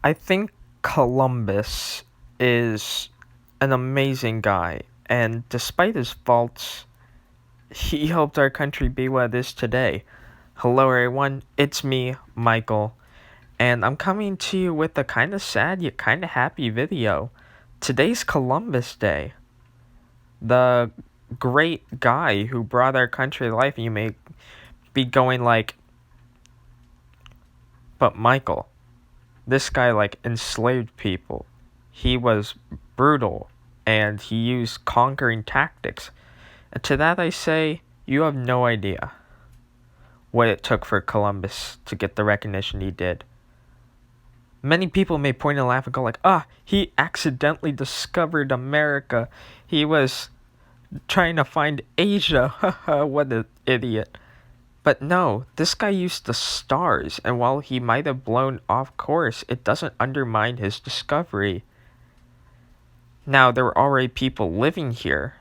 I think Columbus is an amazing guy, and despite his faults, he helped our country be what it is today. Hello, everyone. It's me, Michael, and I'm coming to you with a kind of sad yet kind of happy video. Today's Columbus Day. The great guy who brought our country to life. You may be going like, but Michael, this guy enslaved people. He was brutal and he used conquering tactics. And to that I say, you have no idea what it took for Columbus to get the recognition he did. Many people may point and laugh and go he accidentally discovered America. He was trying to find Asia. What an idiot. But no, this guy used the stars, and while he might have blown off course, it doesn't undermine his discovery. Now, there were already people living here,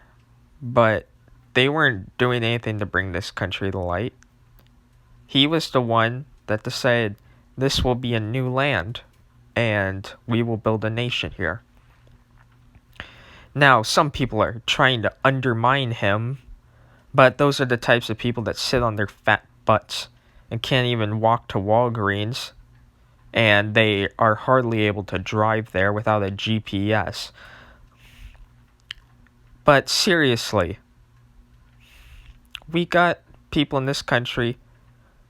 but they weren't doing anything to bring this country to light. He was the one that decided this will be a new land, and we will build a nation here. Now, some people are trying to undermine him, but those are the types of people that sit on their fat butts and can't even walk to Walgreens, and they are hardly able to drive there without a GPS. But seriously, we got people in this country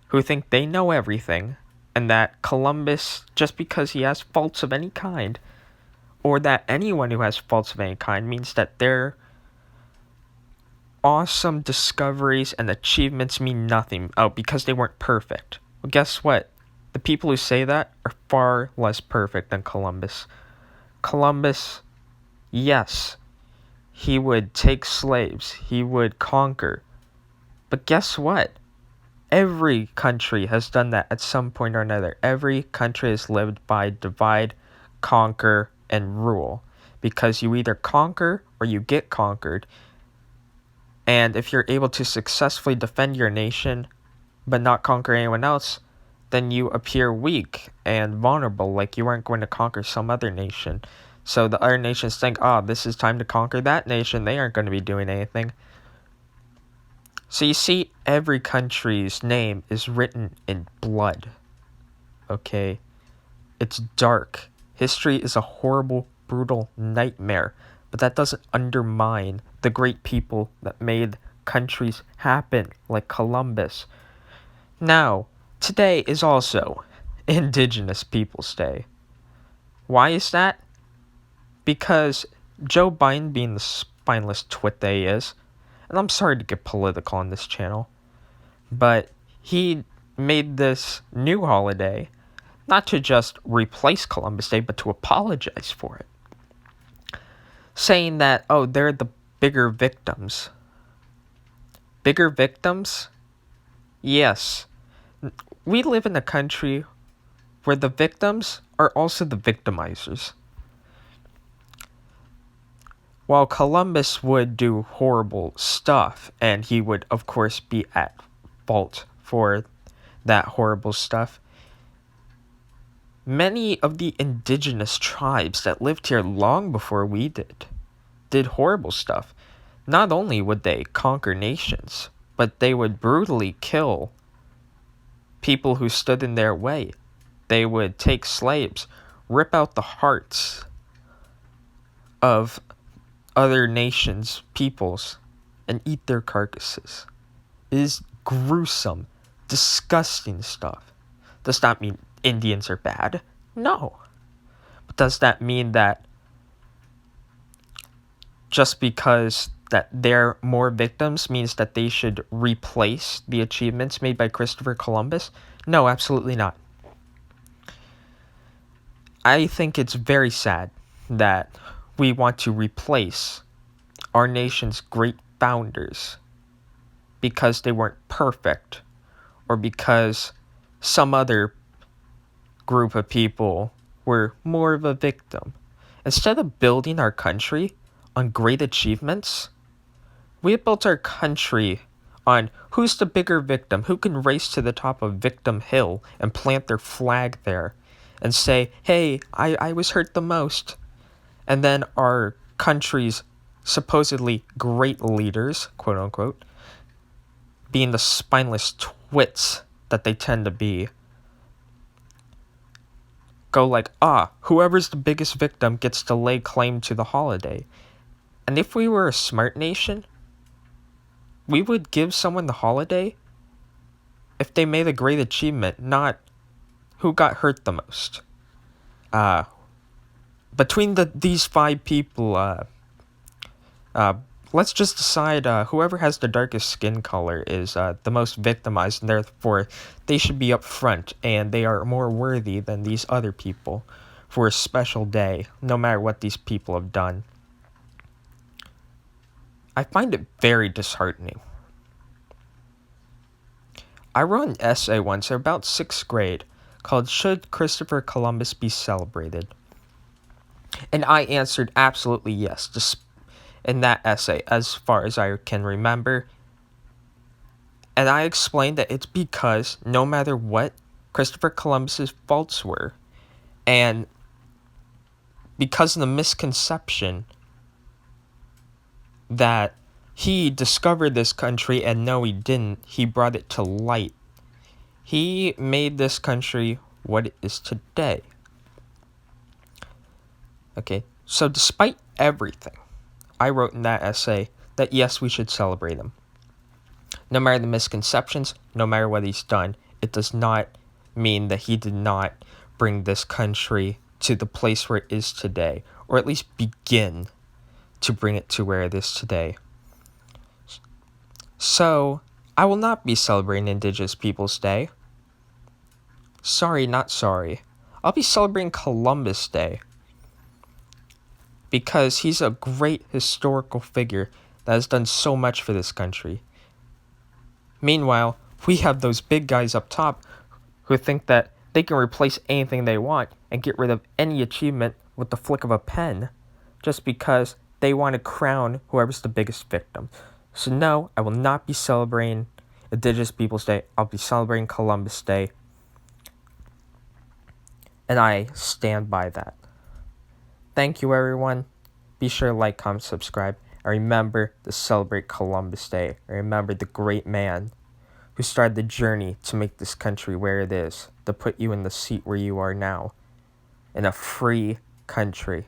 who think they know everything, and that Columbus, just because he has faults of any kind, or that anyone who has faults of any kind, means that their awesome discoveries and achievements mean nothing. Oh, because they weren't perfect. Well, guess what? The people who say that are far less perfect than Columbus. Columbus, yes, he would take slaves, he would conquer. But guess what? Every country has done that at some point or another. Every country has lived by divide, conquer, and rule. Because you either conquer or you get conquered. And if you're able to successfully defend your nation, but not conquer anyone else, then you appear weak and vulnerable, like you aren't going to conquer some other nation. So the other nations think, this is time to conquer that nation. They aren't going to be doing anything. So you see, every country's name is written in blood. Okay? It's dark. History is a horrible, brutal nightmare. But that doesn't undermine the great people that made countries happen, like Columbus. Now, today is also Indigenous Peoples Day. Why is that? Because Joe Biden, being the spineless twit that he is, and I'm sorry to get political on this channel, but he made this new holiday not to just replace Columbus Day, but to apologize for it. Saying that, they're the bigger victims. Bigger victims? Yes. We live in a country where the victims are also the victimizers. While Columbus would do horrible stuff, and he would, of course, be at fault for that horrible stuff, many of the indigenous tribes that lived here long before we did horrible stuff. Not only would they conquer nations, but they would brutally kill people who stood in their way. They would take slaves, rip out the hearts of other nations, peoples, and eat their carcasses. It is gruesome, disgusting stuff. Does that mean Indians are bad? No. But does that mean that just because that they're more victims means that they should replace the achievements made by Christopher Columbus? No, absolutely not. I think it's very sad that we want to replace our nation's great founders because they weren't perfect or because some other group of people were more of a victim. Instead of building our country on great achievements, we have built our country on who's the bigger victim, who can race to the top of Victim Hill and plant their flag there. and say, hey, I was hurt the most. And then our country's supposedly great leaders, quote unquote, being the spineless twits that they tend to be, go like, whoever's the biggest victim gets to lay claim to the holiday. And if we were a smart nation, we would give someone the holiday if they made a great achievement, not who got hurt the most. Between these 5 people, let's just decide whoever has the darkest skin color is the most victimized, and therefore they should be up front, and they are more worthy than these other people for a special day, no matter what these people have done. I find it very disheartening. I wrote an essay once, about 6th grade, called Should Christopher Columbus Be Celebrated? And I answered absolutely yes, just in that essay, as far as I can remember. And I explained that it's because no matter what Christopher Columbus's faults were, and because of the misconception that he discovered this country, and no, he didn't, he brought it to light. He made this country what it is today. Okay, so despite everything, I wrote in that essay that yes, we should celebrate him. No matter the misconceptions, no matter what he's done, it does not mean that he did not bring this country to the place where it is today, or at least begin to bring it to where it is today. So, I will not be celebrating Indigenous Peoples Day. Sorry, not sorry. I'll be celebrating Columbus Day, because he's a great historical figure that has done so much for this country. Meanwhile, we have those big guys up top who think that they can replace anything they want and get rid of any achievement with the flick of a pen just because they want to crown whoever's the biggest victim. So no, I will not be celebrating Indigenous Peoples Day. I'll be celebrating Columbus Day. And I stand by that. Thank you, everyone. Be sure to like, comment, subscribe. And remember to celebrate Columbus Day. And remember the great man who started the journey to make this country where it is, to put you in the seat where you are now, in a free country.